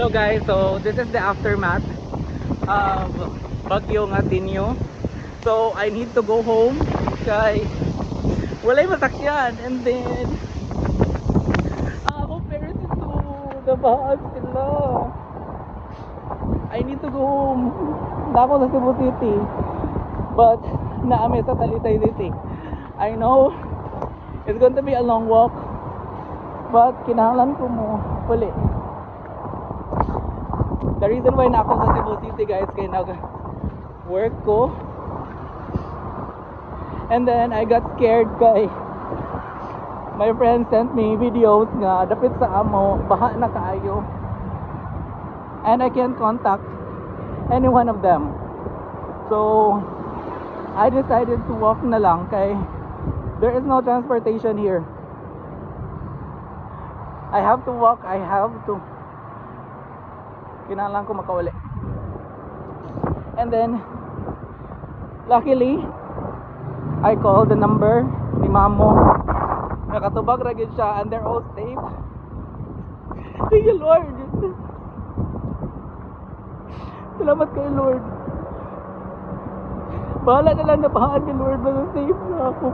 Hello guys, so this is the aftermath of Bagyo nga Tinyo. So I need to go home kay walay masakyan, and then ako parents ito nabahag sila. I need to go home. Dako sa Cebu City, but naami sa Talisay City. I know it's going to be a long walk, but kinahanglan ko mo uli. The reason why na ako sa Cebu City guys, kay nag-work ko, and then I got scared kay my friend sent me videos nga dapit sa amo, baha na kaayo, and I can't contact any one of them. So I decided to walk na lang kay there is no transportation here. I have to walk, kinahanglan ko makawali. And then luckily I called the number ni Mamo, nakatubag ra gid siya, and they're all safe. Thank you Lord, salamat kay Lord. Bahala na lang na bahaan ni Lord, basta safe na ako.